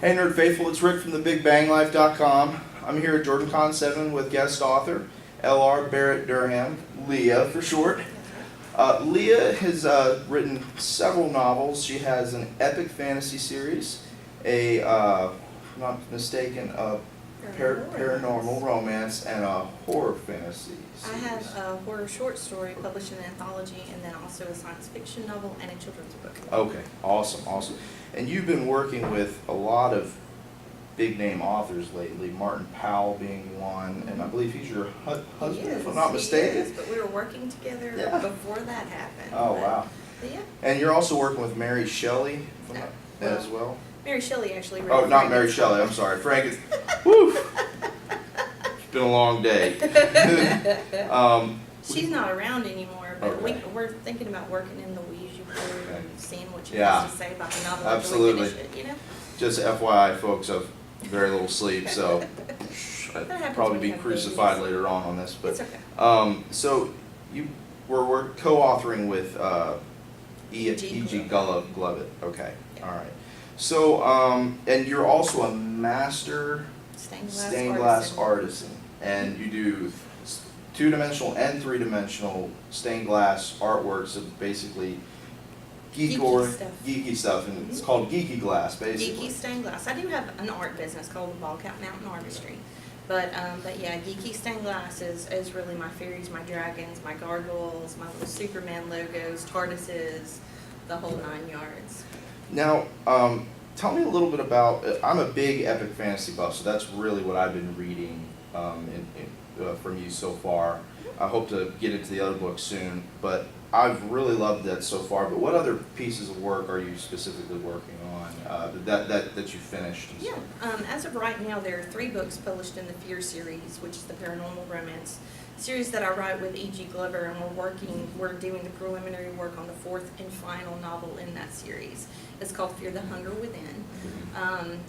Hey Nerd Faithful, it's Rick from thebigbanglife.com. I'm here at JordanCon 7 with guest author L.R. Barrett-Durham, Leah for short. Leah has written several novels. She has an epic fantasy series, a, if I'm not mistaken, a paranormal romance, and a horror fantasy series. I have a horror short story published in an anthology, and then also a science fiction novel and a children's book. Okay, awesome, awesome. And you've been working with a lot of big name authors lately, Martin Powell being one, and I believe he's your husband, if I'm not mistaken. Yes, but we were working together before that happened. Oh, wow. Yeah. And you're also working with Mary Shelley as well? Mary Shelley actually wrote. Oh, not Mary Shelley, I'm sorry. Woo! It's been a long day. She's not around anymore, but okay. we're thinking about working in the Ouija board and seeing what she Yeah. has to say about the novel. Absolutely. After we finish it, you know? Just FYI, folks, I've very little sleep, so I'd probably be crucified later on this. But it's okay. So we're co-authoring with E.G. Glovett. Okay, Yeah. all right. So and you're also a master stained glass artisan, and you do two-dimensional and three-dimensional stained glass artworks of basically geeky stuff, and it's called geeky glass, basically. Geeky stained glass. I do have an art business called the Ballcap Mountain Artistry, but yeah, geeky stained glass is really my fairies, my dragons, my gargoyles, my little Superman logos, TARDISes, the whole 9 yards. Now, tell me a little bit about. I'm a big epic fantasy buff, so that's really what I've been reading from you so far. I hope to get into the other books soon, but I've really loved that so far. But what other pieces of work are you specifically working on that you finished? Yeah, as of right now, there are 3 books published in the Fear series, which is the paranormal romance series that I write with E.G. Glover, and we're doing the preliminary work on the 4th and final novel in that series. It's called Fear the Hunger Within.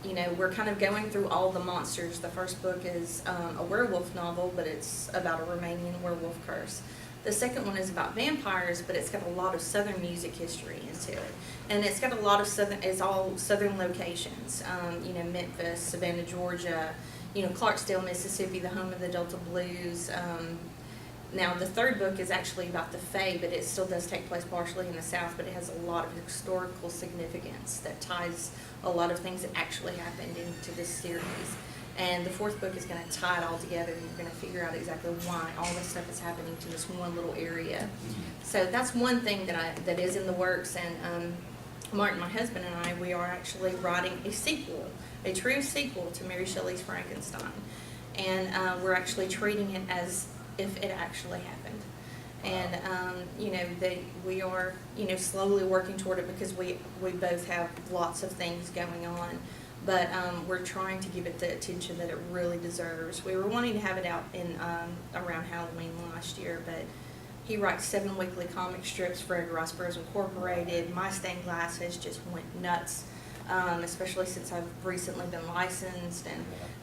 You know, we're kind of going through all the monsters. The first book is a werewolf novel, but it's about a Romanian werewolf curse. The second one is about vampires, but it's got a lot of Southern music history into it. And it's got a lot of it's all Southern locations. You know, Memphis, Savannah, Georgia, you know, Clarksdale, Mississippi, the home of the Delta Blues. Now, the third book is actually about the Fae, but it still does take place partially in the South, but it has a lot of historical significance that ties a lot of things that actually happened into this series. And the 4th book is going to tie it all together, and you're going to figure out exactly why all this stuff is happening to this one little area. So that's one thing that is in the works, and Martin, my husband, and I, we are actually writing a sequel, a true sequel to Mary Shelley's Frankenstein. And we're actually treating it as if it actually happened. And, you know, we are, you know, slowly working toward it because we both have lots of things going on. But we're trying to give it the attention that it really deserves. We were wanting to have it out in around Halloween last year, but he writes 7 weekly comic strips for Edgar Rice Bros. Incorporated. My stained glass has just went nuts, especially since I've recently been licensed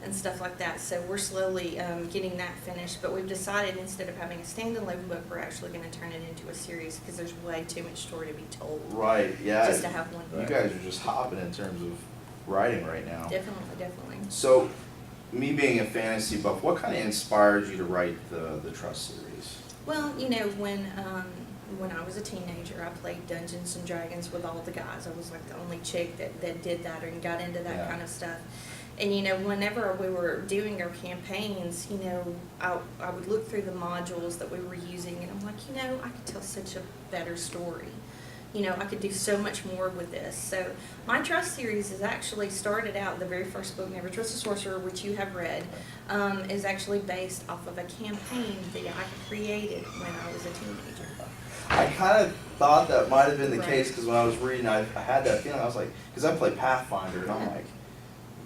and stuff like that. So we're slowly getting that finished. But we've decided instead of having a standalone book, we're actually going to turn it into a series because there's way too much story to be told. Right, yeah. Just to have one book. You guys are just hopping in terms of writing right now. Definitely. So, me being a fantasy buff, what kind of inspired you to write the Trust series? Well, you know, when I was a teenager, I played Dungeons and Dragons with all the guys. I was like the only chick that did that and got into that kind of stuff. And, you know, whenever we were doing our campaigns, you know, I would look through the modules that we were using, and I'm like, you know, I could tell such a better story. You know, I could do so much more with this. So my Trust series is actually started out, the very first book, Never Trust a Sorcerer, which you have read, is actually based off of a campaign that I created when I was a teenager. I kind of thought that might have been the case because when I was reading, I had that feeling. I was like, because I play Pathfinder, and I'm like,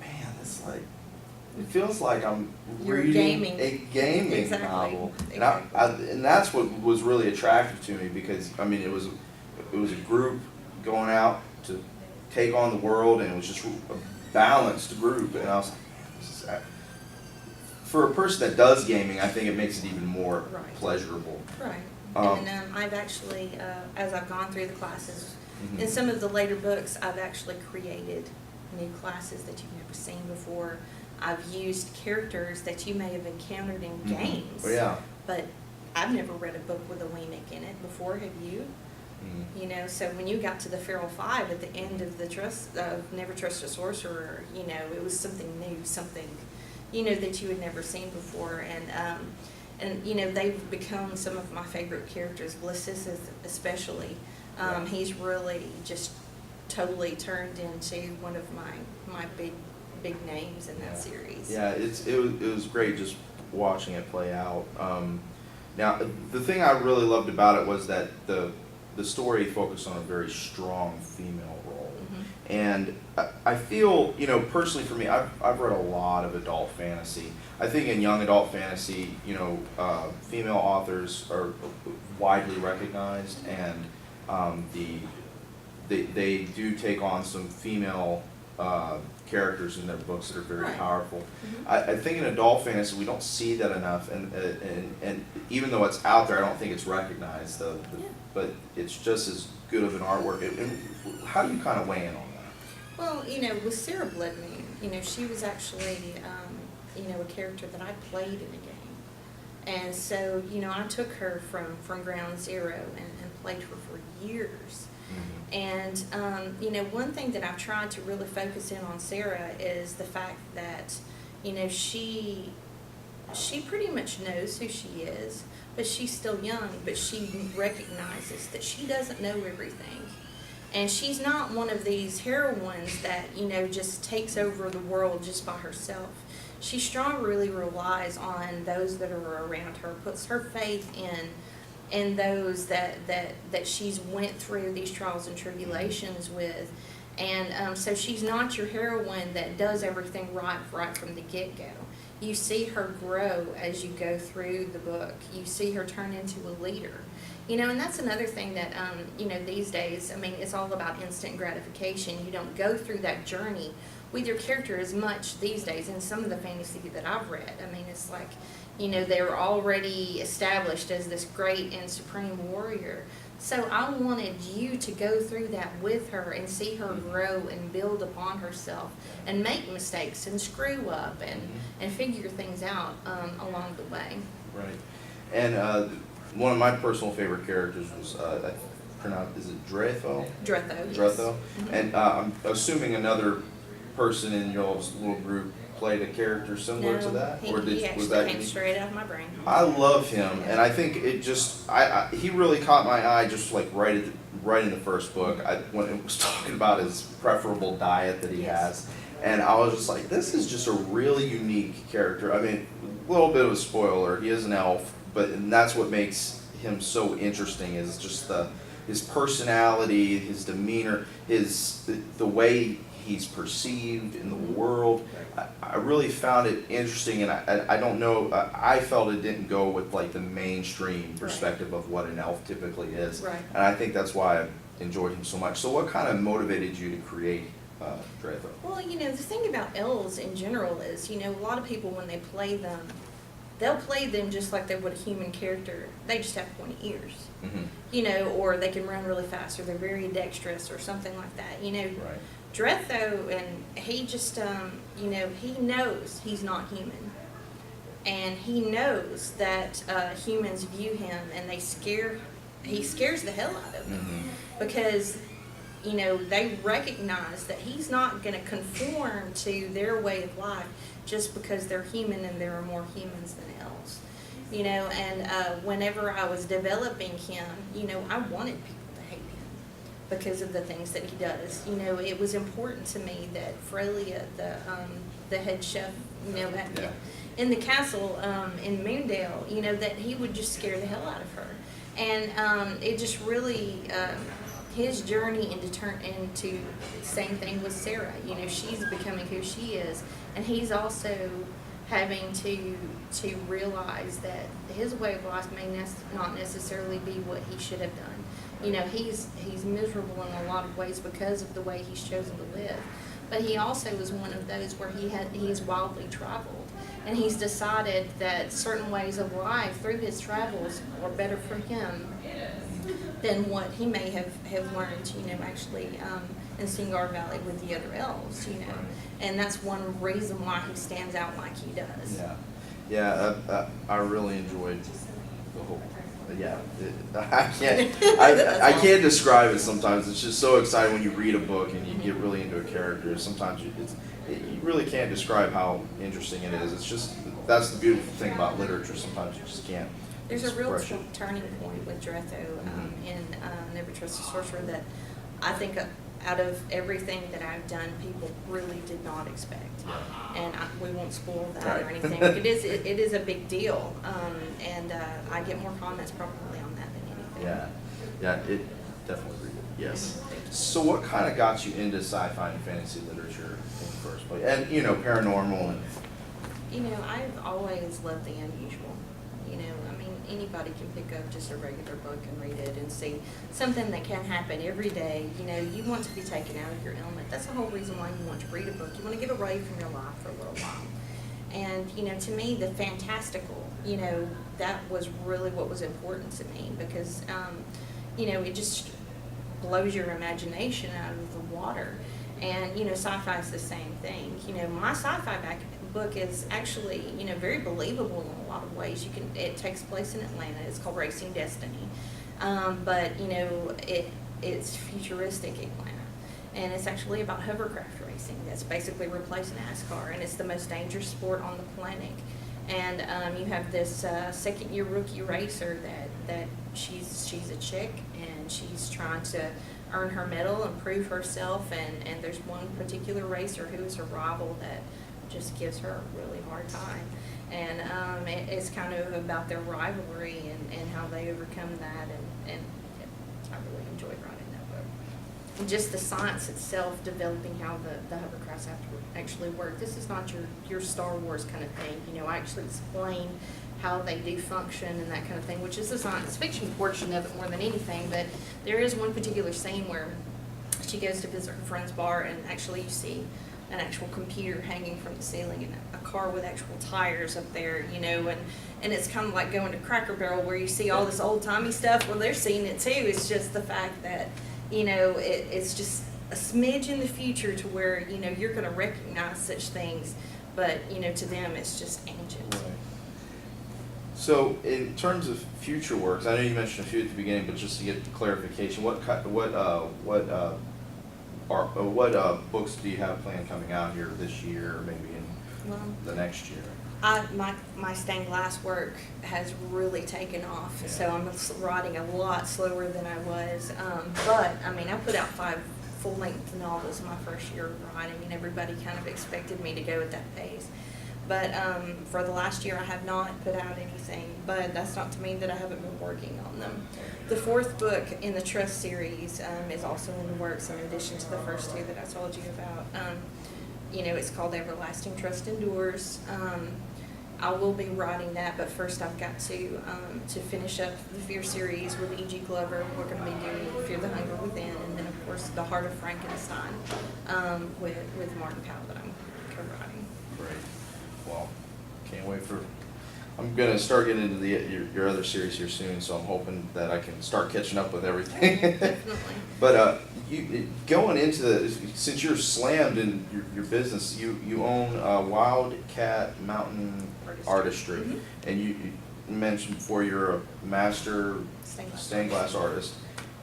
man, it's like, it feels like I'm reading a gaming novel. Exactly. And that's what was really attractive to me because, I mean, it was a group going out to take on the world, and it was just a balanced group. And I was like, for a person that does gaming, I think it makes it even more pleasurable. Right. And I've actually, as I've gone through the classes, in some of the later books, I've actually created new classes that you've never seen before. I've used characters that you may have encountered in games. Oh, yeah. But I've never read a book with a Weemic in it before, have you? You know, so when you got to the Feral Five at the end of the Never Trust a Sorcerer, you know, it was something new, something, you know, that you had never seen before. And you know, they've become some of my favorite characters. Blissus especially. He's really just totally turned into one of my big names in that series. Yeah, it was great just watching it play out. Now, the thing I really loved about it was that the story focused on a very strong female role. And I feel, you know, personally for me, I've read a lot of adult fantasy. I think in young adult fantasy, you know, female authors are widely recognized, and they do take on some female characters in their books that are very powerful. I think in adult fantasy we don't see that enough, and even though it's out there, I don't think it's recognized. But it's just as good of an artwork. And how do you kind of weigh in on that? Well, you know, with Sarah Bloodmoon, you know, she was actually, you know, a character that I played in a game. And so, you know, I took her from ground zero and played her for years. And, you know, one thing that I've tried to really focus in on Sarah is the fact that, you know, she pretty much knows who she is, but she's still young, but she recognizes that she doesn't know everything. And she's not one of these heroines that, you know, just takes over the world just by herself. She strongly really relies on those that are around her, puts her faith in those that she's went through these trials and tribulations with. And so she's not your heroine that does everything right from the get-go. You see her grow as you go through the book. You see her turn into a leader. You know, and that's another thing that, you know, these days, I mean, it's all about instant gratification. You don't go through that journey with your character as much these days in some of the fantasy that I've read. I mean, it's like, you know, they're already established as this great and supreme warrior. So I wanted you to go through that with her and see her grow and build upon herself and make mistakes and screw up and figure things out along the way. Right. And one of my personal favorite characters was, is it Dretho? Dretho, yes. Dretho. And I'm assuming another person in your little group played a character similar to that? He actually came straight out of my brain. I love him, and I think it just, he really caught my eye just like right in the first book, when it was talking about his preferable diet that he has. And I was just like, this is just a really unique character. I mean, a little bit of a spoiler, he is an elf, and that's what makes him so interesting, is just his personality, his demeanor, the way he's perceived in the world. I really found it interesting, and I don't know, I felt it didn't go with like the mainstream perspective of what an elf typically is. Right. And I think that's why I enjoyed him so much. So what kind of motivated you to create Dretho? Well, you know, the thing about elves in general is, you know, a lot of people when they play them, they'll play them just like they would a human character. They just have pointy ears. You know, or they can run really fast, or they're very dexterous, or something like that. You know, Dretho, and he just, you know, he knows he's not human. And he knows that humans view him and he scares the hell out of them. Because, you know, they recognize that he's not going to conform to their way of life just because they're human and there are more humans than elves. You know, and whenever I was developing him, you know, I wanted people to hate him because of the things that he does. You know, it was important to me that Frelia, the head chef, you know, in the castle in Moondale, you know, that he would just scare the hell out of her. And it just really, his journey into same thing with Sarah. You know, she's becoming who she is, and he's also having to realize that his way of life may not necessarily be what he should have done. You know, he's miserable in a lot of ways because of the way he's chosen to live. But he also is one of those where he's wildly traveled, and he's decided that certain ways of life through his travels are better for him than what he may have learned, you know, actually in Stingar Valley with the other elves, you know. Right. And that's one reason why he stands out like he does. I really enjoyed the whole. I can't describe it sometimes. It's just so exciting when you read a book and you get really into a character. Sometimes you really can't describe how interesting it is. It's just, that's the beautiful thing about literature. Sometimes you just can't. There's a real express it. turning point with Dretho in Never Trust a Sorcerer that I think out of everything that I've done, people really did not expect. And we won't spoil that or Right. anything. But it is a big deal, and I get more comments probably on that than anything. Yeah, it definitely read it. Yes. So, what kind of got you into sci-fi and fantasy literature in the first place? And paranormal and. I've always loved the unusual. I mean, anybody can pick up just a regular book and read it and see something that can happen every day. You want to be taken out of your element. That's the whole reason why you want to read a book. You want to get away from your life for a little while. And, to me, the fantastical, that was really what was important to me because, it just blows your imagination out of the water. And, sci-fi is the same thing. My sci-fi book is actually, very believable in a lot of ways. It takes place in Atlanta. It's called Racing Destiny. But, it's futuristic Atlanta. And it's actually about hovercraft racing. That's basically replacing NASCAR. And it's the most dangerous sport on the planet. And you have this second-year rookie racer that she's a chick, and she's trying to earn her medal and prove herself. And there's one particular racer who is her rival that just gives her a really hard time. And it's kind of about their rivalry and how they overcome that. And I really enjoyed writing that book. And just the science itself, developing how the hovercrafts have to actually work. This is not your Star Wars kind of thing. I actually explain how they do function and that kind of thing, which is the science fiction portion of it more than anything. But there is one particular scene where she goes to visit her friend's bar, and actually you see an actual computer hanging from the ceiling and a car with actual tires up there, and it's kind of like going to Cracker Barrel where you see all this old-timey stuff. Well, they're seeing it too. It's just the fact that, it's just a smidge in the future to where, you're going to recognize such things, but, to them it's just ancient. Right. So, in terms of future works, I know you mentioned a few at the beginning, but just to get clarification, what books do you have planned coming out here this year, or maybe in the next year? My stained glass work has really taken off, Yeah. so I'm writing a lot slower than I was. But I put out 5 full-length novels in my first year of writing, and everybody kind of expected me to go at that pace. But for the last year, I have not put out anything, but that's not to mean that I haven't been working on them. The 4th book in the Trust series is also in the works, in addition to the first 2 that I told you about. It's called Everlasting Trust Endures. I will be writing that, but first I've got to finish up the Fear series with E.G. Glover. We're going to be doing Fear the Hunger Within, and then of course The Heart of Frankenstein with Martin Powell that I'm co-writing. Great. Well, can't wait for. I'm gonna start getting into your other series here soon, so I'm hoping that I can start catching up with everything. Definitely. But you going into since you're slammed in your business, you own Wildcat Mountain Artistry, Mm-hmm. and you mentioned before you're a master Stained glass artist,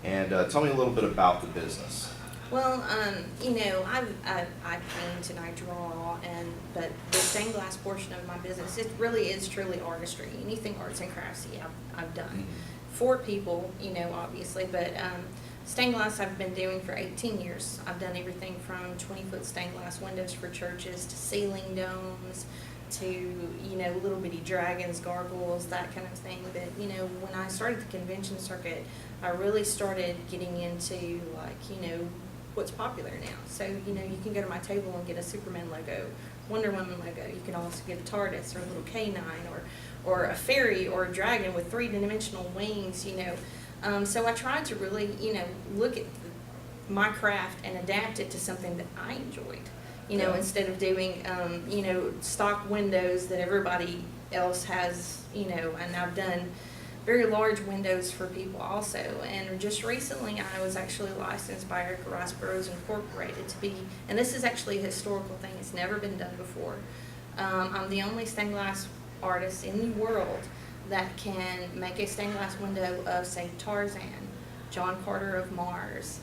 and tell me a little bit about the business. Well, I paint and I draw, but the stained glass portion of my business, it really is truly artistry. Anything arts and craftsy I've done for people, obviously, but stained glass I've been doing for 18 years. I've done everything from 20-foot stained glass windows for churches to ceiling domes to, little bitty dragons, gargoyles, that kind of thing. But, when I started the convention circuit, I really started getting into, what's popular now. So, you can go to my table and get a Superman logo, Wonder Woman logo. You can also get a TARDIS or a little canine or a fairy or a dragon with 3-dimensional wings, So I tried to really, look at my craft and adapt it to something that I enjoyed, instead of doing, stock windows that everybody else has, and I've done very large windows for people also. And just recently, I was actually licensed by Eric Rice Burroughs Incorporated to be, and this is actually a historical thing. It's never been done before. I'm the only stained glass artist in the world that can make a stained glass window of, say, Tarzan, John Carter of Mars,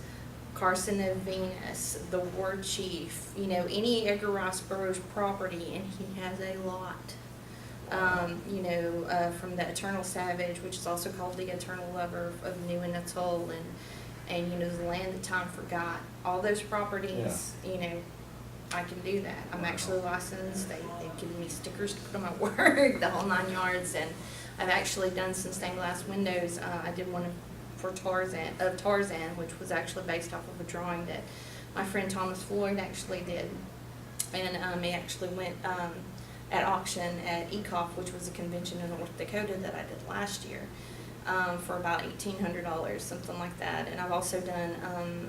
Carson of Venus, the War Chief, you know, any Edgar Rice Burroughs property, and he has a lot. From the Eternal Savage, which is also called the Eternal Lover of New and Atoll, and the Land That Time Forgot. All those properties, I can do that. I'm actually licensed. They've given me stickers to put on my work, the whole 9 yards, and I've actually done some stained glass windows. I did one for Tarzan, which was actually based off of a drawing that my friend Thomas Floyd actually did, and he actually went at auction at ECOF, which was a convention in North Dakota that I did last year, for about $1,800, something like that. And I've also done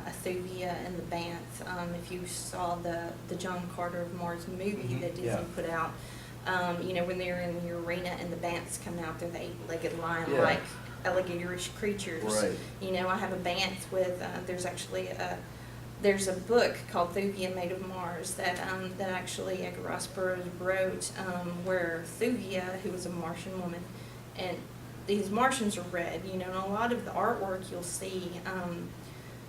a Thuvia and the Banth. If you saw the John Carter of Mars movie that Disney put out, when they're in the arena and the Banths come out, they're the 8-legged lion-like alligatorish creatures. Right. I have a Banth with, there's a book called Thuvia Made of Mars that actually Edgar Rice Burroughs wrote, where Thuvia, who was a Martian woman, and these Martians are red, and a lot of the artwork you'll see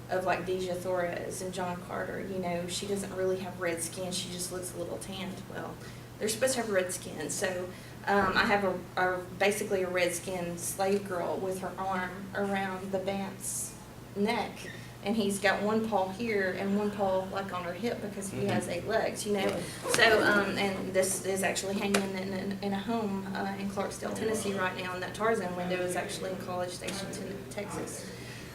of like Deja Torres and John Carter, she doesn't really have red skin, she just looks a little tanned. Well, they're supposed to have red skin, so I have basically a red skinned slave girl with her arm around the Banth's neck. And he's got one paw here and one paw like on her hip because he has 8 legs, Right. So, and this is actually hanging in a home in Clarksdale, Tennessee right now, and that Tarzan window is actually in College Station, Texas.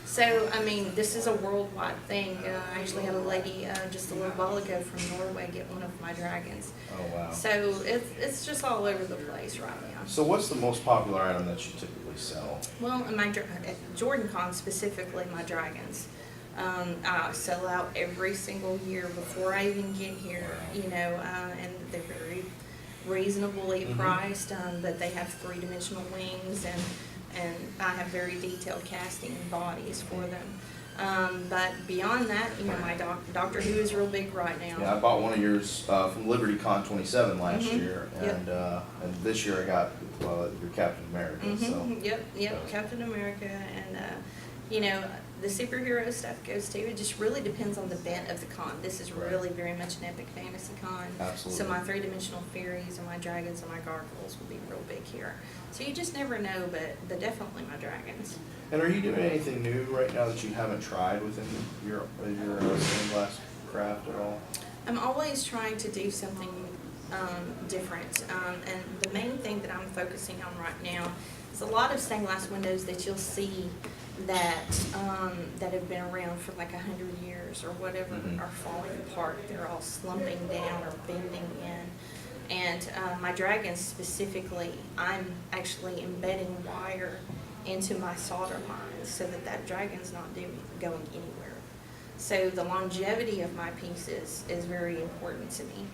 So, this is a worldwide thing. I actually had a lady just a little while ago from Norway get one of my dragons. Oh, wow. So it's just all over the place right now. So what's the most popular item that you typically sell? Well, at JordanCon specifically, my dragons. I sell out every single year before I even get here, and they're very reasonably priced, but they have 3-dimensional wings, and I have very detailed casting bodies for them. But beyond that, my Doctor Who is real big right now. Yeah, I bought one of yours from LibertyCon 27 last year, and this year I got your Captain America. So. Yep, Captain America, and the superhero stuff goes too. It just really depends on the bent of the con. This is really very much an epic fantasy con. Absolutely. So my 3-dimensional fairies and my dragons and my gargoyles will be real big here. So you just never know, but definitely my dragons. And are you doing anything new right now that you haven't tried within your stained glass craft at all? I'm always trying to do something different. And the main thing that I'm focusing on right now is a lot of stained glass windows that you'll see that have been around for like 100 years or whatever are falling apart. They're all slumping down or bending in. And my dragons specifically, I'm actually embedding wire into my solder lines so that dragon's not going anywhere. So the longevity of my pieces is very important to me.